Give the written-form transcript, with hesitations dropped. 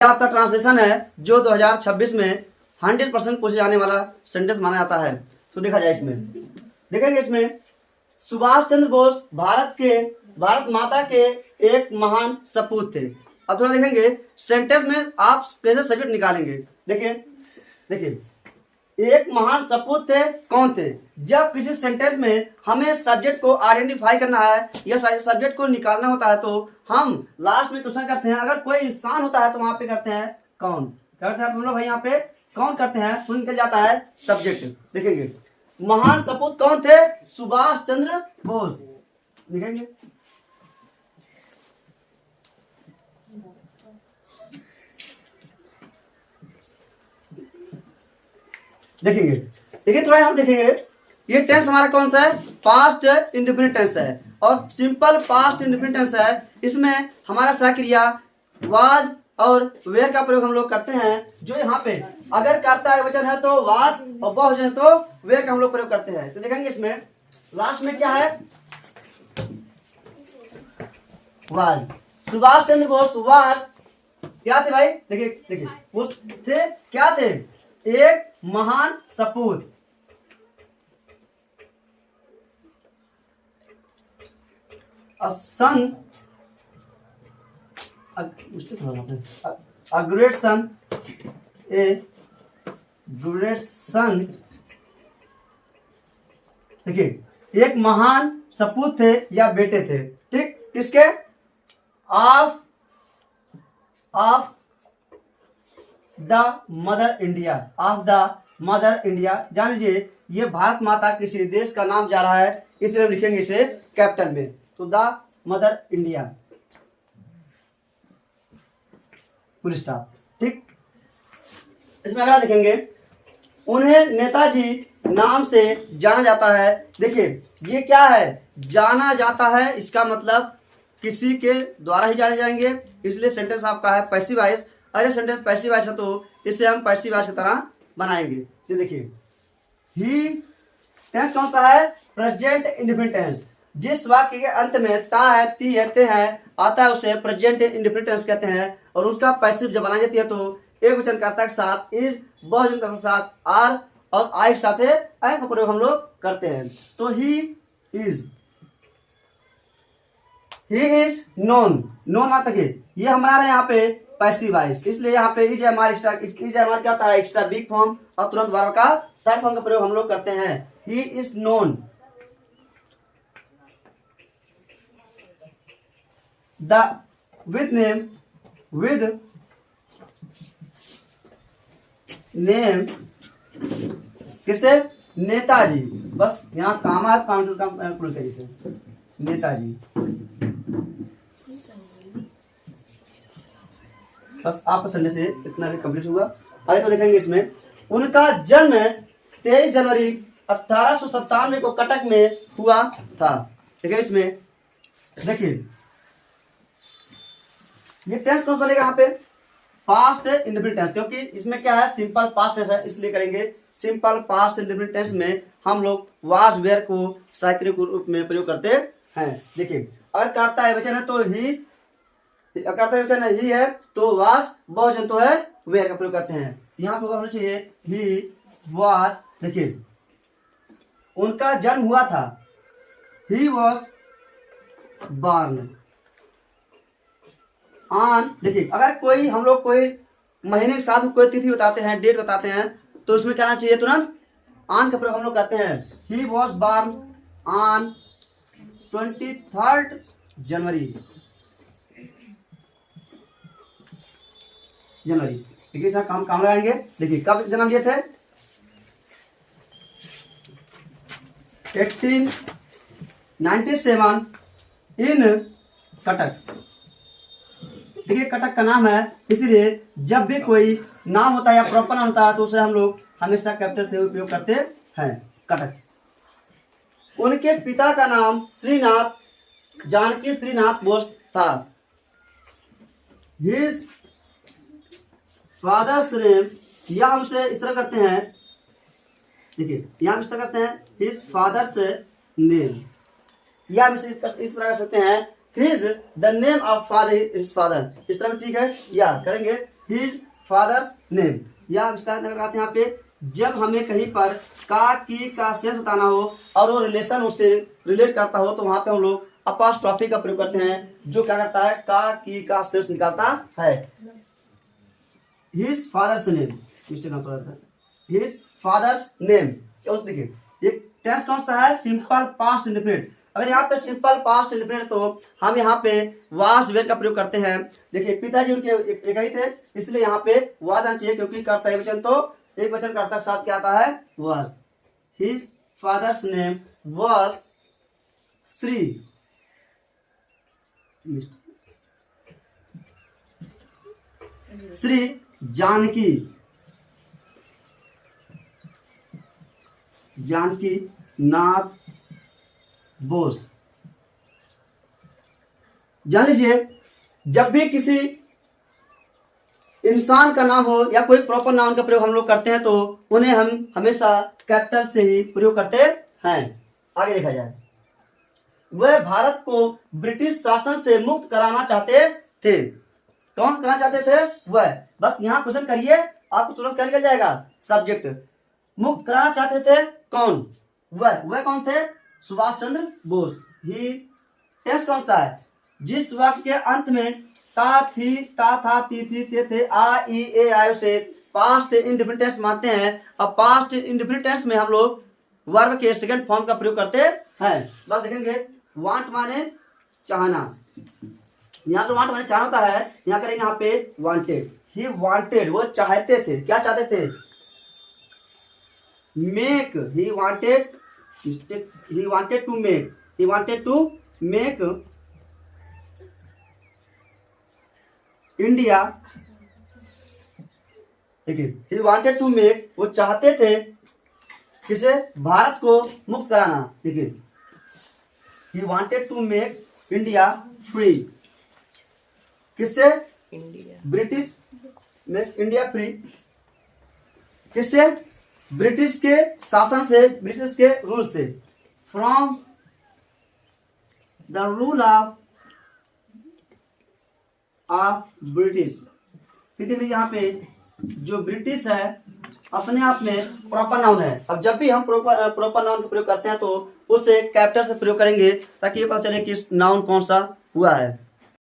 आपका ट्रांसलेशन है जो 2026 में 100% पूछे जाने वाला सेंटेंस माना जाता है। तो देखा जाए इसमें, देखेंगे इसमें सुभाष चंद्र बोस भारत माता के एक महान सपूत थे। अब थोड़ा देखेंगे सेंटेंस में आप कैसे सब्जेक्ट निकालेंगे। देखिए एक महान सपूत थे, कौन थे? जब किसी सेंटेंस में हमें सब्जेक्ट को आइडेंटिफाई करना है या सब्जेक्ट को निकालना होता है तो हम लास्ट में क्वेश्चन करते हैं। अगर कोई इंसान होता है तो वहां पे करते हैं कौन, करते हैं हम लोग भाई यहाँ पे कौन करते हैं, तो निकल जाता है सब्जेक्ट। देखेंगे महान सपूत कौन थे? सुभाष चंद्र बोस। देखेंगे देखिए थोड़ा हम देखेंगे ये टेंस हमारा कौन सा है? पास्ट इंडेफिनिट टेंस है और सिंपल पास्ट इंडेफिनिट टेंस है। इसमें हमारा सक्रिया वाज और वेयर का प्रयोग हम लोग करते हैं। जो यहाँ पे अगर कर्ता है वचन है तो वाज और बहुवचन है तो वेयर का हम लोग प्रयोग करते हैं। तो देखेंगे इसमें लास्ट में क्या है? वाज। सुभाष चंद्र बोस वाज क्या थे भाई? देखिए वो थे क्या थे? एक महान सपूत। A great son, देखिए एक महान सपूत थे या बेटे थे, ठीक? किसके? Of the mother India, of the mother India. जान लीजिए ये भारत माता किसी देश का नाम जा रहा है, इसलिए हम लिखेंगे इसे कैपिटल में। तो the mother India, full stop, ठीक? इसमें अगला देखेंगे उन्हें नेताजी नाम से जाना जाता है। देखिए ये क्या है? जाना जाता है, इसका मतलब किसी के द्वारा ही जाने जाएंगे, इसलिए सेंटेंस आपका है पैसिव वॉइस। अरे सेंटेंस पैसिव वॉइस है तो इसे हम पैसिव वॉइस की तरह बनाएंगे। ये देखिए ही टेंस कौन सा है? Present indefinite tense. जिस वाक्य के अंत में ता है, ती है, ते है आता है उसे प्रेजेंट इंडेफिनिट टेंस कहते हैं। और उसका पैसिव जब बनाई जाती है तो एक वचन कर्ता के साथ इज, बहुवचन कर्ता के साथ आर और आई के साथ आई का प्रयोग हम लोग करते हैं। तो ही इज नोन माता के ये हमारा यहाँ पे पैसिव वॉइस, इसलिए यहाँ पे इज हमारे क्या होता है? एक्स्ट्रा बिग फॉर्म और तुरंत वर्ब का थर्ड फॉर्म का प्रयोग हम लोग करते हैं। He is known the with name किसे? नेताजी। बस यहाँ कामा से नेताजी, बस आप संडे से इतना भी कंप्लीट हुआ। आगे तो देखेंगे इसमें उनका जन्म 23 जनवरी 1897 को कटक में हुआ था। देखिए इसमें देखिए ये टेंस कौन सा बनेगा यहाँ पे? पास्ट इंडेफिनिट टेंस, क्योंकि इसमें क्या है? सिंपल पास्ट टेंस है, इसलिए करेंगे सिंपल पास्ट इंडेफिनिट टेंस में हम लोग वाज वेयर को सक्रिय रूप में प्रयोग करते हैं। देखिए अगर कर्ता है वचन है तो ही, कर्ता वचन है ही है तो वाज, बहुवचन तो है वेयर का प्रयोग करते हैं। यहाँ पे होना चाहिए ही वाज। देखिए उनका जन्म हुआ था, ही वॉज बॉर्न ऑन। देखिए अगर हम लोग कोई महीने के साथ कोई तिथि बताते हैं, डेट बताते हैं, तो उसमें क्या आना चाहिए? तुरंत ऑन का प्रयोग हम लोग करते हैं। ही वॉज बॉर्न ऑन 23 जनवरी। देखिए सर काम लगाएंगे। देखिए कब जन्म लिए थे? 1897 इन कटक। देखिए कटक का नाम है, इसीलिए जब भी कोई नाम होता है या प्रॉपर नाम होता है तो उसे हम लोग हमेशा कैपिटल से उपयोग करते हैं, कटक। उनके पिता का नाम जानकी श्रीनाथ बोस था। हिज फादर्स नेम, या हम उसे इस तरह करते हैं। देखिए यहाँ इस तरह करते हैं हिज फादर्स नेम, या हम इस तरह कर सकते हैं his the name of father, his father. इस तरह में ठीक है, या करेंगे हिज फादर्स नेम, या इसका लगाते हैं यहाँ पे जब हमें कहीं पर का की का सेंस बताना हो और वो रिलेशन उससे रिलेट करता हो तो वहां पे हम लोग अपोस्ट्रोफी का प्रयोग करते हैं, जो क्या करता है का की का सेंस निकालता है। His father's name, his father's name, देखिए ये टेंस कौन सा है, सिंपल पास्ट इंडेफिनिट। अगर यहाँ पे सिंपल पास्ट इंडेफिनिट तो हम यहाँ पे वाज वेयर का प्रयोग करते हैं। देखिए पिताजी उनके एक ही थे, इसलिए यहाँ पे वाज आना चाहिए, क्योंकि कर्ता एक वचन तो एक वचन कर्ता साथ क्या आता है, was. His father's name was Shri, Shri Janaki, Janaki Nath Bose. जान लीजिए जब भी किसी इंसान का नाम हो या कोई प्रॉपर नाउन का प्रयोग हम लोग करते हैं तो उन्हें हम हमेशा कैपिटल से ही प्रयोग करते हैं। आगे देखा जाए, वह भारत को ब्रिटिश शासन से मुक्त कराना चाहते थे। कौन कराना चाहते थे, वह। बस यहाँ क्वेश्चन करिए आपको तुरंत क्या निकल जाएगा, सब्जेक्ट। मुक्त कराना चाहते थे कौन, वह कौन थे, सुभाष चंद्र बोस। ही टेंस कौन सा है, जिस वाक्य के अंत में ता थी ता था ती थी ते थे आ ई ए आयो से पास्ट इंडेफिनिट टेंस मानते हैं। अब पास्ट इंडेफिनिट टेंस में हम लोग वर्ब के सेकंड फॉर्म का प्रयोग करते हैं। बस देखेंगे, वांट माने चाहना, यहाँ तो वांट माने चाहना होता है, यहाँ करेंगे यहाँ पे वांटेड। ही वांटेड, वो चाहते थे, क्या चाहते थे, make, he wanted to make, he wanted to make India, देखिए he wanted to make, वो चाहते थे किसे, भारत को मुक्त कराना। देखिए he wanted to make India free, किससे, ब्रिटिश में इंडिया फ्री, किससे, ब्रिटिश के शासन से, ब्रिटिश के रूल से, from the rule of British. ठीक है, यहाँ पे जो ब्रिटिश है अपने आप में प्रॉपर नाउन है। अब जब भी हम प्रॉपर नाउन का प्रयोग करते हैं तो उसे कैपिटल से प्रयोग करेंगे ताकि ये पता चले कि नाउन कौन सा हुआ है।